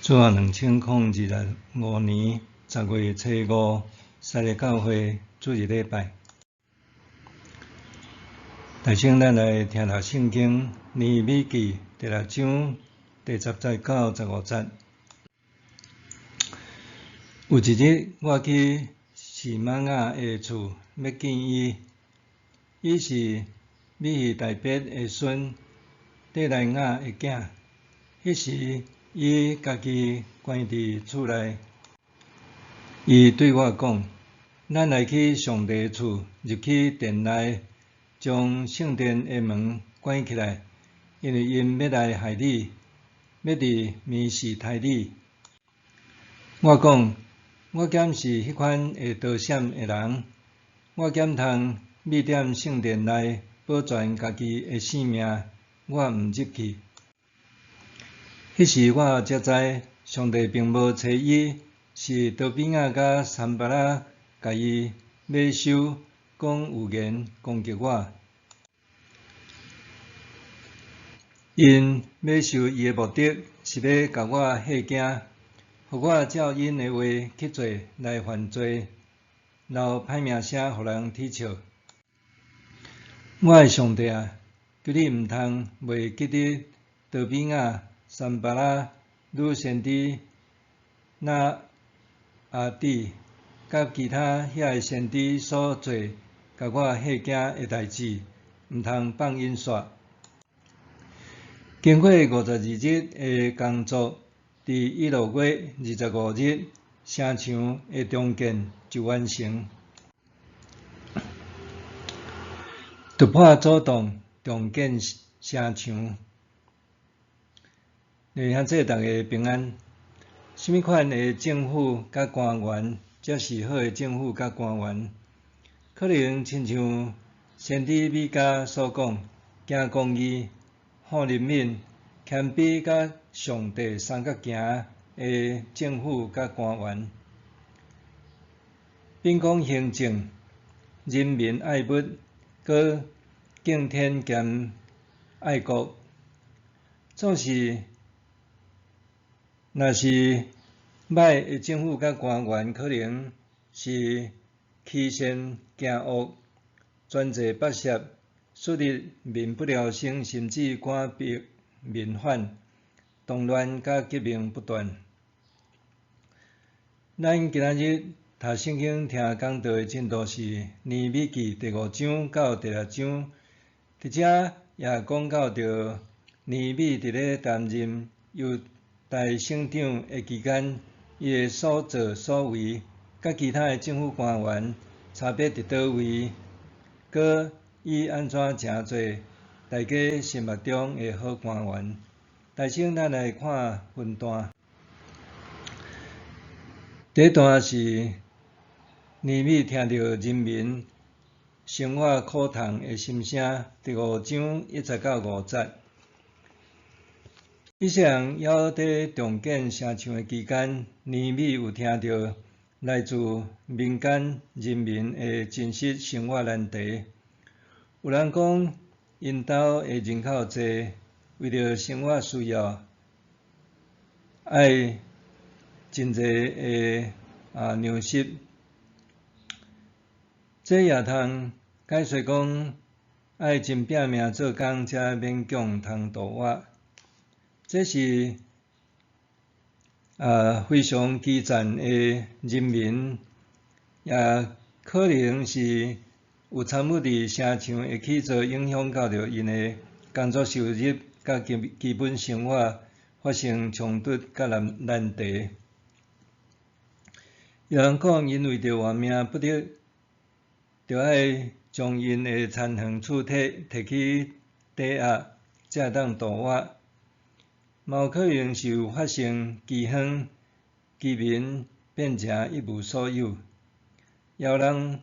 主后2025年10月初5，西日教会主日礼拜。大请咱来听读圣经《尼米记》第6章第10节到15节。有一日，我去示玛雅的厝要见伊。伊是米希大别的孙，底莱雅的囝。迄时，伊家己关伫厝内。伊对我讲：“咱来去上帝厝，入去殿内，将圣殿的门关起来，因为因要来害你，要伫面试杀你。”我讲：“我减是迄款会逃闪的人，我减通秘踮圣殿内保全家己的性命，我毋入去。”迄时我才知，上帝并无找伊，是多比亚甲参巴拉甲伊买收，讲有言攻击我。因买收伊的目的，是要甲我吓惊，互我照因的话去做来犯罪，留歹名声互人讥笑。我的上帝啊，求你毋通袂记得多比亚、参巴拉、女先知那阿底，甲其他遐个先知所做甲我吓惊的代志，毋通放因煞。经过52日的工作，伫1月25日，城墙的重建就完成。突破阻挡，重建城墙。兄弟大家平安。什么款的政府甲官员才是好的政府甲官员？可能亲像先知米迦所讲，行公义、护人民、谦卑甲上帝三角行的政府甲官员，秉公行政，人民爱物，佮敬天兼爱国。总是若是歹的政府甲官员，可能是欺善惊恶，专制剥削，使得民不聊生，甚至官逼民反，动乱甲革命不断。咱今仔日读圣经听讲道的进度是尼米记第5章到第6章，伫遮也讲到着尼米伫咧担任犹大省长的期间，伊的所作所为，甲其他的政府官员差别伫倒位，佮伊安怎诚做大家心目中的好官员。大请咱来看分段。第一段是尼米听到人民生活苦痛的心声，第5章1节到5节。以色列人还伫重建城墙的期间，尼米有听到来自民间人民的真实生活难题。有人讲，因兜的人口济，为着生活需要，爱真济的粮食。这也通解释讲，爱真拼命做工，才勉强通度活。这是非常基层的人民，也可能是有参与伫城墙会起做影响到着因的工作收入甲基本生活发生冲突甲难题。有人讲，因为着活命不得，着爱将因的残垣厝摕去抵押，才会当度活。嘛有可能是有发生饥荒，居民变成一无所有。也有人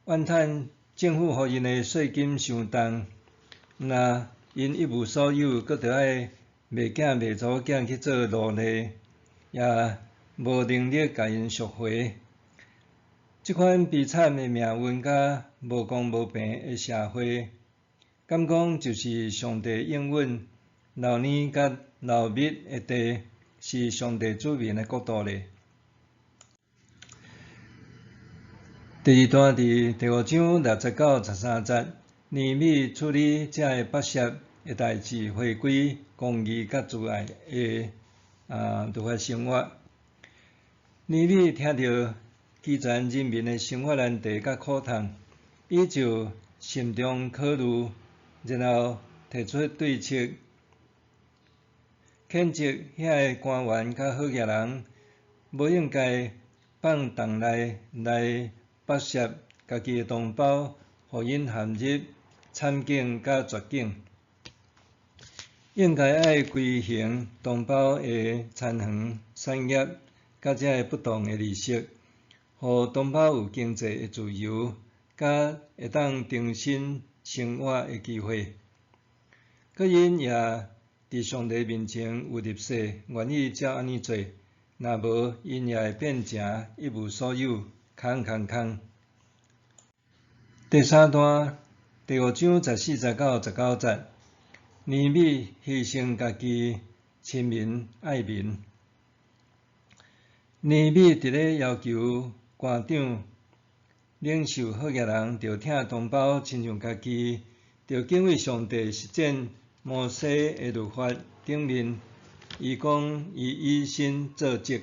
怨叹政府互因的税金伤重，若因一无所有，阁着爱卖囝卖查某囝去做奴隶，也无能力甲因赎回。即款悲惨的命运甲无公无平的社会，敢讲就是上帝应允？老年甲老密的地是上帝子民的国度咧。第二段伫第5章69、13节，尼米处理这个百姓的代志，回归公义甲自爱的律法生活。尼米听到基全人民的生活难题甲苦痛，伊就心中考虑，然后提出对策，谴责遐个官员甲好野人，无应该放党内来剥削家己的同胞，互因陷入惨境甲绝境。应该爱规行同胞的残余产业，甲这个不当的利息，互同胞有经济的自由，甲会当重新生活的机会。个因也伫上帝面前有立誓，愿意照安尼做。若无，因也会变成一无所有，空。第3段第5章14、19、19节，尼米牺牲家己亲民爱民。尼米伫咧要求官长、领袖、好野人，着听同胞亲像家己，着敬畏上帝，实践摩西的律法顶面。伊讲伊以身作则。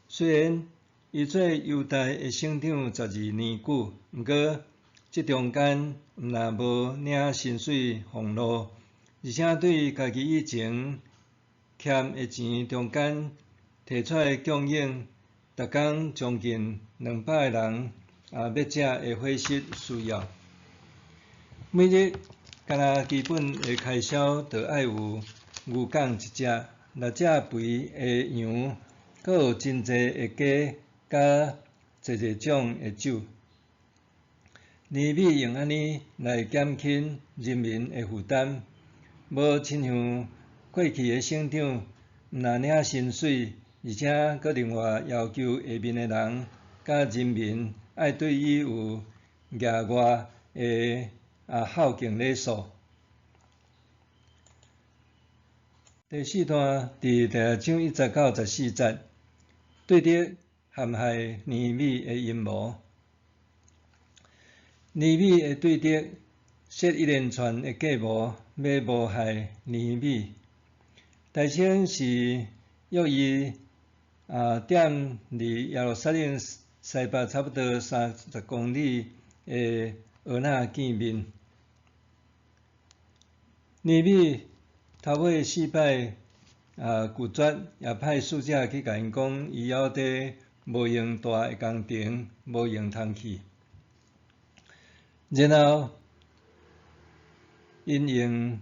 虽然伊做犹太的省长12年久，毋过这中间毋但无领薪水俸禄，而且对家己以前欠的钱中间摕出来供应，逐工将近200个人灭者的伙食需要。每日敢若基本的开销，着爱有牛犅1只、6只肥的羊，阁有真济的鸡，甲济种的酒。尼米用安尼来减轻人民的负担，无亲像过去的省长，毋但领薪水，而且阁另外要求下面的人甲人民爱对伊有额外的孝敬礼数。第4段伫第2章1节到14节，对着陷害尼米的阴谋。尼米会对着设一连串的计谋，要谋害尼米。大清是约伊踮离耶路撒冷西北差不多30公里的俄那见面。尼米头尾4摆拒绝，也派使者去甲因讲，伊还伫无用大的工程，无用通去。然后因用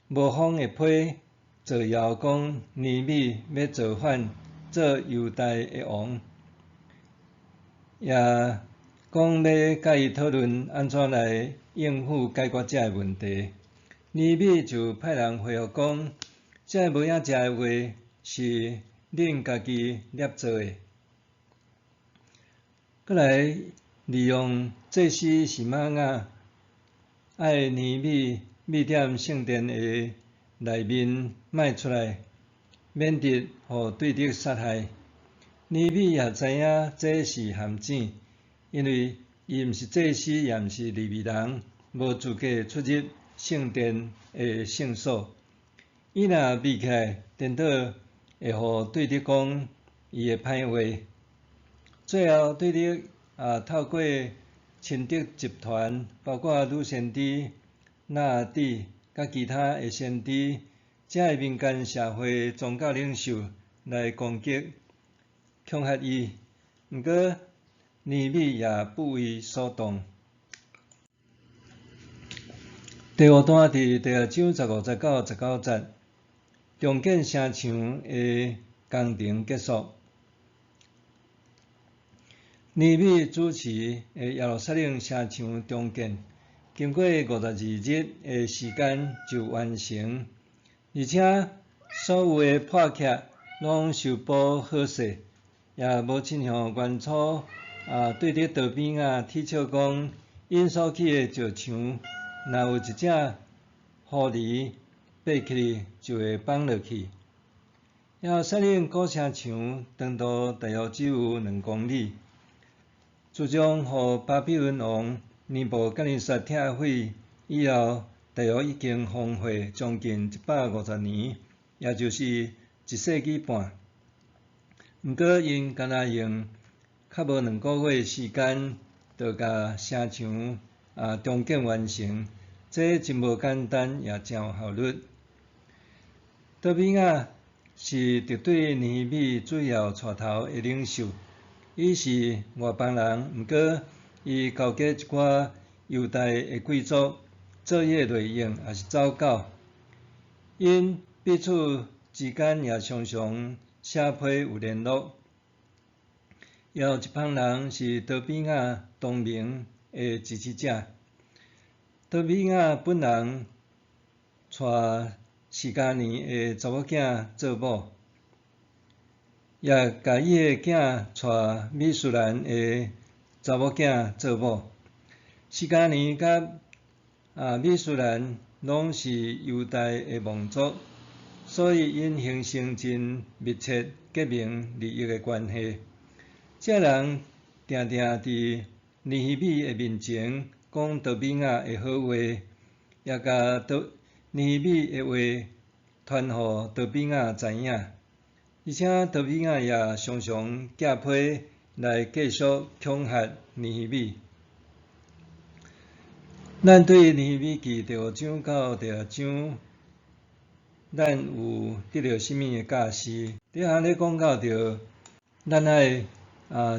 无风的批造谣讲尼米要造反，做犹太的王，也讲要甲伊讨论安怎来应付解决这个问题。尼米就派人回复讲，这无影食的话是恁家己捏造的。过来利用祭司西玛雅，爱尼米秘踮圣殿的内面卖出来，免得互对敌杀害。尼米也知影这是陷阱，因为伊毋是祭司，也毋是利未人，无资格出入圣殿的圣所。伊若密起来，颠倒会互对敌讲伊的歹话。最后对敌透过亲德集团，包括女先知、纳底甲其他的先知，这个民间社会宗教领袖来攻击、恐吓伊。毋过尼米也不为所动。第5段伫第2章15、19、19节，重建城墙的工程结束。尼米主持耶路撒冷城墙重建，经过52日的时间就完成，而且所有的破缺拢修补好势，也无亲像原初对伫道边铁笑讲，因所起的石墙，若有一只狐狸爬起就会放落去。要率领古城墙长度大约只有2公里。自从互巴比伦王尼布甲尼撒拆毁以后，大约已经荒废将近150年，也就是1世纪半。毋过因敢若用较无2个月时间，就甲城墙重建完成，这真无简单，也真有效率。多比亚是敌对尼希米主要带头的领袖。伊是外邦人，毋过伊勾结一寡犹太的贵族，做业内应也是走狗。因彼此之间也常常写批有联络。也有一帮人是多比亚同盟的支持者。多比亚本人带示迦尼的查某囝做某。也甲伊的囝带米苏兰的查某囝做某。示迦尼甲米苏兰拢是犹太的望族，所以因形成真密切革命利益的关系。这人定定伫尼希米的面前讲多比亚的好话，也甲尼希米的话传互多比亚知影。而且多比亚也常常寄批来继续恐吓尼希米。咱对尼希米记着怎到着怎，咱有得到甚物的教示？第一项咧讲到着，咱爱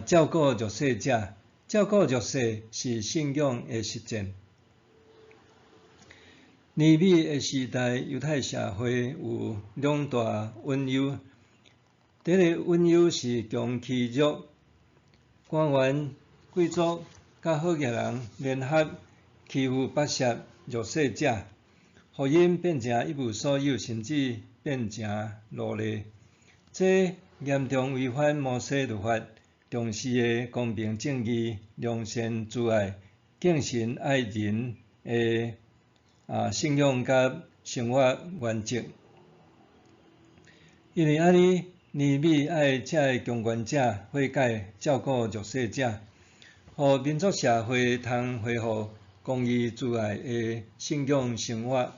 照顾弱势者，照顾弱势是信仰的实践。尼希米的时代，犹太社会有2大隐忧。第一个隐忧是强欺弱，官员、贵族甲好业人联合欺负剥削弱势者，互因变成一无所有，甚至变成奴隶。这严重违反摩西律法重视的公平正义、良善慈爱、敬神爱人的信仰甲生活原则。因为安尼，尼希米爱这强权者悔改，照顾弱势者，互民族社会通恢复公义慈爱的信仰生活。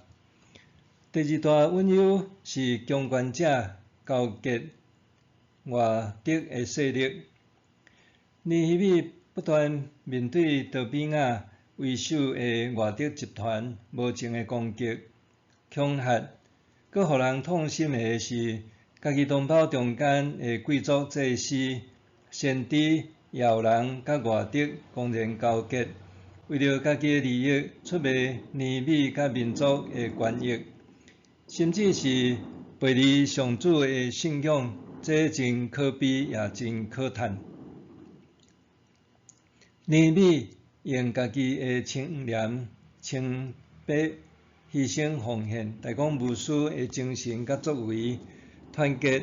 第二大隐忧是强权者勾结外敌的势力。尼希米不断面对多比亚为首的外敌集团无情的攻击、恐吓，佫互人痛心的是，家己同胞中间的贵族祭司、先知，也有人甲外敌公然勾结，为了家己的利益出卖尼希米甲民族的权益，甚至是背离上主的信仰，这真可悲也真可叹。尼希米用家己的清廉、清白、牺牲奉献、大公无私的精神甲作为，团结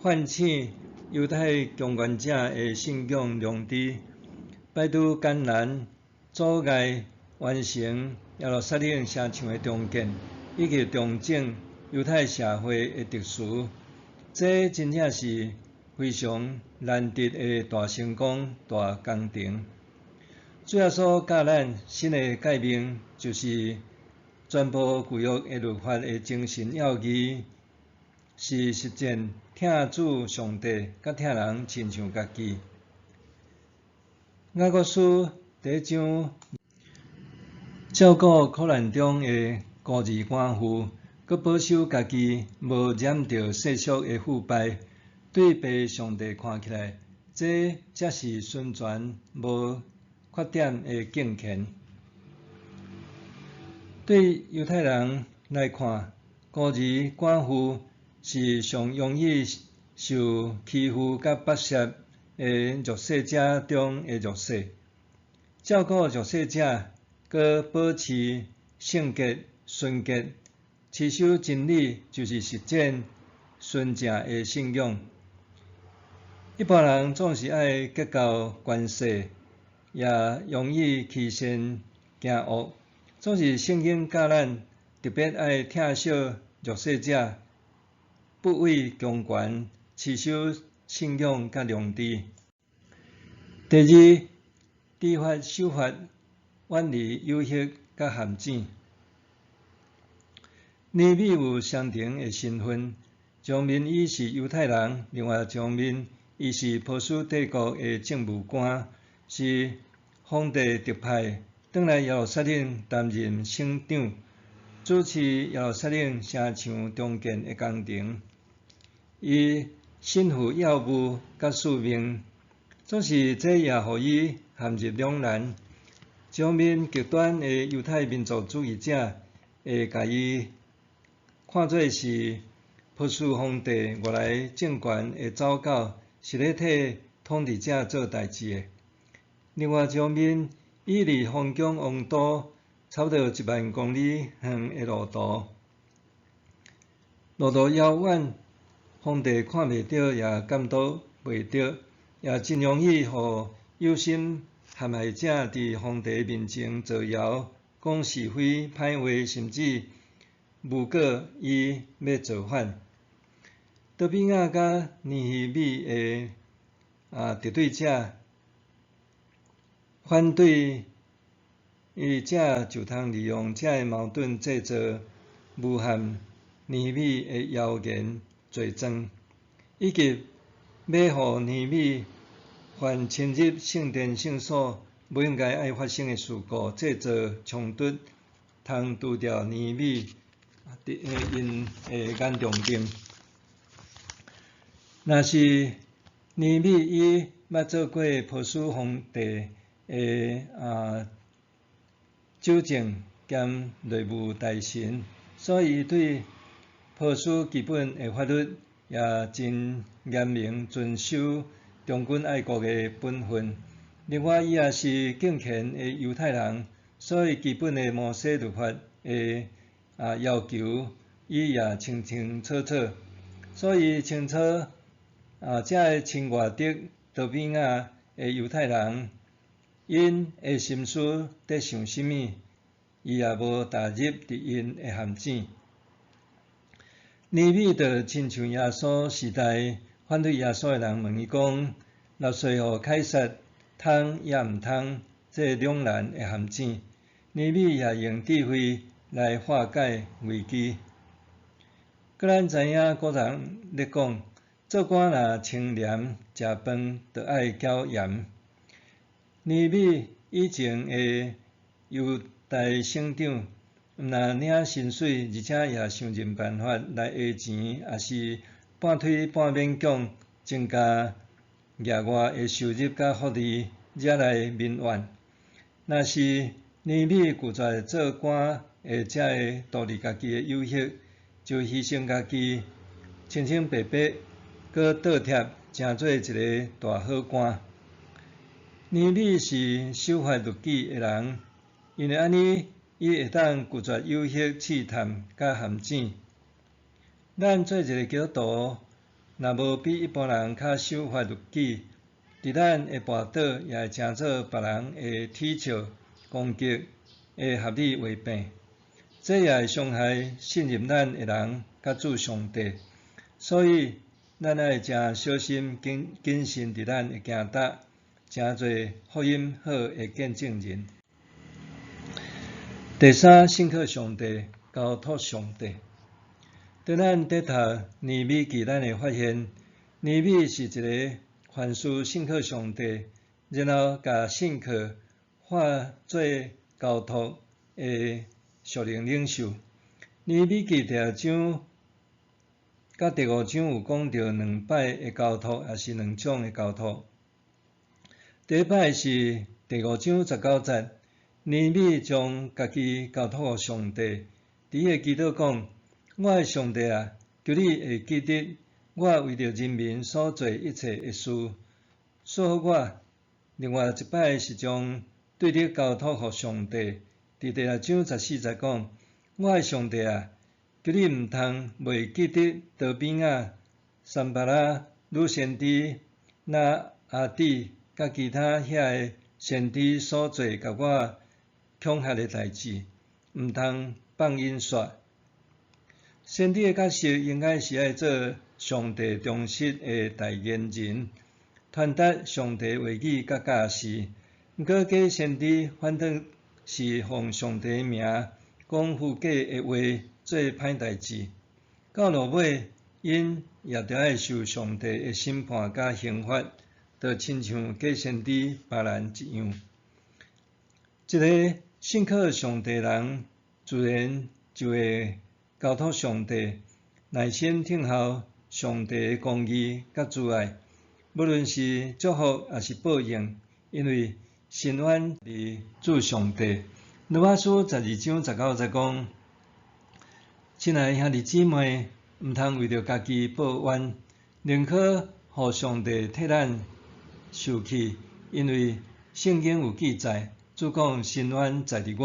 唤醒犹太强权者的信仰良知，摆拄艰难阻碍完成耶路撒冷城墙的重建，以及重整犹太社会的特殊，这真正是非常难得的大成功、大工程。主耶稣教咱新的诫命，就是全部旧约的律法的精神要义，是实践听主上帝，甲听人亲像家己。雅各书第1章照顾苦难中的孤儿寡妇，佮保守家己无染着世俗的腐败，对被上帝看起来，这才是纯全无缺点的敬虔。对犹太人来看，孤儿寡妇是上容易受欺负甲剥削的弱势者中的弱势。照顾弱势者，佮保持圣洁、纯洁、持守真理，就是实践纯正的信仰。一般人总是爱结交关系，也容易欺善惊恶，总是圣经教咱特别爱疼惜弱势者，不畏强权，持守信仰甲良知。第二，知法守法，远离有害甲陷阱。尼米有双重的身份，一面伊是犹太人，另外一面伊是波斯帝国的政务官，是皇帝特派转来耶路撒冷担任省长，主持耶路撒冷城墙重建的工程。伊身负要务甲使命，总是这也互伊陷入两难。一方面，极端的犹太民族主义者会甲伊看做是波斯皇帝外来政权的走狗，是咧替统治者做代志的。另外一方面，伊离封疆王都差不多1万公里远的路途，路途遥远，皇帝看袂到，也监督袂到，也真容易互有心陷害者伫皇帝面前造谣、讲是非、歹话，甚至诬告伊要造反。多比亚甲尼希米的敌对者反对者就通利用这个矛盾制造诬陷尼希米的谣言罪状，以及要互尼希米犯侵入圣殿圣所不应该爱发生的事故，制造冲突，通除掉尼希米因的严重病。若是尼希米伊捌做过波斯皇帝的酒政兼内务大臣，所以伊对波斯基本的法律也真严明，遵守忠君爱国的本分。另外，伊也是敬虔的犹太人，所以基本的摩西律法的要求，伊也清清楚楚。所以清楚这个亲外敌多比亚的犹太人，因的心思在想什么，伊也无踏入伫因的陷阱。尼米就亲像耶稣时代反对耶稣的人问伊讲：纳税互凯撒，通也毋通？这两难的陷阱，尼米也用智慧来化解危机。搁咱知影古人咧讲，做官若清廉，食饭着爱搅盐。尼米以前的犹太省长，毋但领薪水，而且也想尽办法来讹钱，也是半推半勉强增加额外的收入甲福利，惹来民怨。若是尼米拒绝做官的这个独立家己的有益，就牺牲家己，清清白白，搁倒贴，成做一个大好官。尼米是守法律己的人，因为安尼，伊会当拒绝有益试探甲陷阱。咱做一个基督徒，若无比一般人较守法律己，伫咱的跋倒，也会成做别人的讥笑、攻击的合理话柄。这也会伤害信任咱的人甲主上帝。所以，咱爱诚小心谨慎伫咱的行踏，诚侪福音好的见证人。第三，信靠上帝，交托上帝。当咱伫读尼米记，咱会发现，尼米是一个凡事信靠上帝，然后甲信靠化做交托的属灵领袖。尼米记第2章甲第5章有讲到2摆的交托，也是2种的交托。第一摆是第5章19节，尼米将家己交托互上帝，伫个祈祷讲：我的上帝啊，求你会记得我为着人民所做一切的事，赐予我。另外一摆是将对你交托互上帝，伫第2章14节讲：我的上帝啊，求你毋通袂记得多比亚、散巴拉、女先知、那阿底甲其他遐个先知所做甲我恐吓的代志，毋通放因煞。先知的角色应该是爱做上帝忠实的代言人，传达上帝话语甲教示。毋过，假先知反倒是奉上帝名讲虚假的话，做歹代志。到落尾，因也着爱受上帝的审判甲刑罚，就亲像假先知别人一样。一个信靠上帝人，自然就会交托上帝，耐心听候上帝的公义甲慈爱，无论是祝福还是报应，因为伸冤伫主上帝。罗马书12章19节讲：亲爱兄弟姊妹，毋通为着家己报冤，宁可互上帝替咱受气，因为圣经有记载，主讲伸冤在伫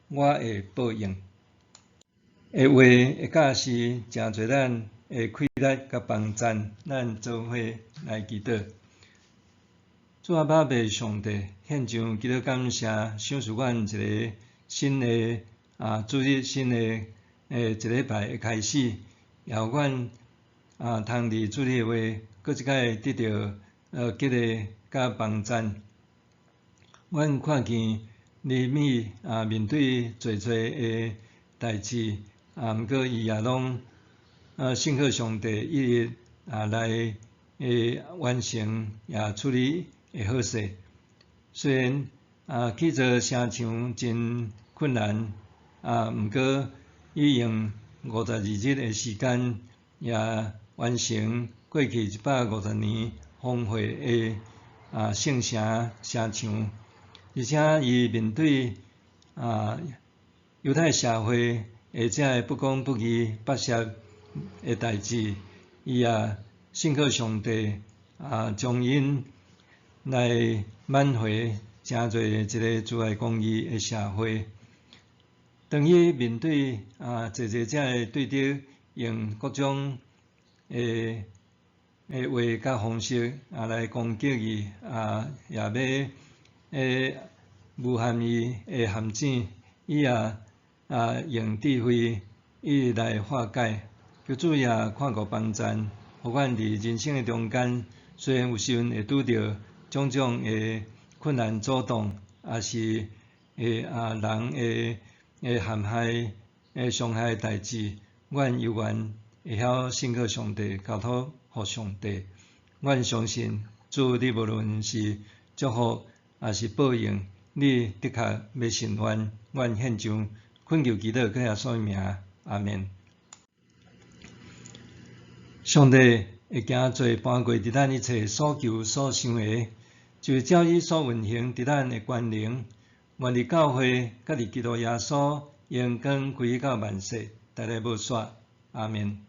我会报应。的话的教示诚侪咱会快乐甲帮赞，咱做伙来祈祷。主阿爸爸上帝，献上祈祷感谢，赏赐阮一个新的主日，新的一礼拜的开始，也互阮通伫主日的话，搁一摆得到激励甲帮赞。阮看见尼米面对侪的代志，毋过伊也拢信靠上帝，一日来完成也处理的好势。虽然去做城墙真困难，毋过伊用52日的时间，也完成过去150年荒废的圣城墙，而且伊面对犹太社会遮不公不义、剥削的代志，伊也信靠上帝，将因来挽回诚侪一个慈爱公义的社会。当伊面对侪遮的对敌，用各种的话甲方式来攻击伊，也要诬陷伊的陷阱，伊也用智慧伊来化解。求主也看顾帮赞，互阮伫人生的中间，虽然有时阵会拄着种种的困难阻挡，也是人的陷害、伤害的代志，阮犹原会晓信靠上帝，交托互上帝。阮相信主，你无论是祝福还是报应，你的确要伸冤。阮献上恳求祈祷，搁耶稣名，阿们。上帝会行做搬过伫咱一切所求所想的，就是照伊所运行伫咱的权能，愿伫教会，甲伫基督耶稣，荣光归到万世，代代无煞，阿们。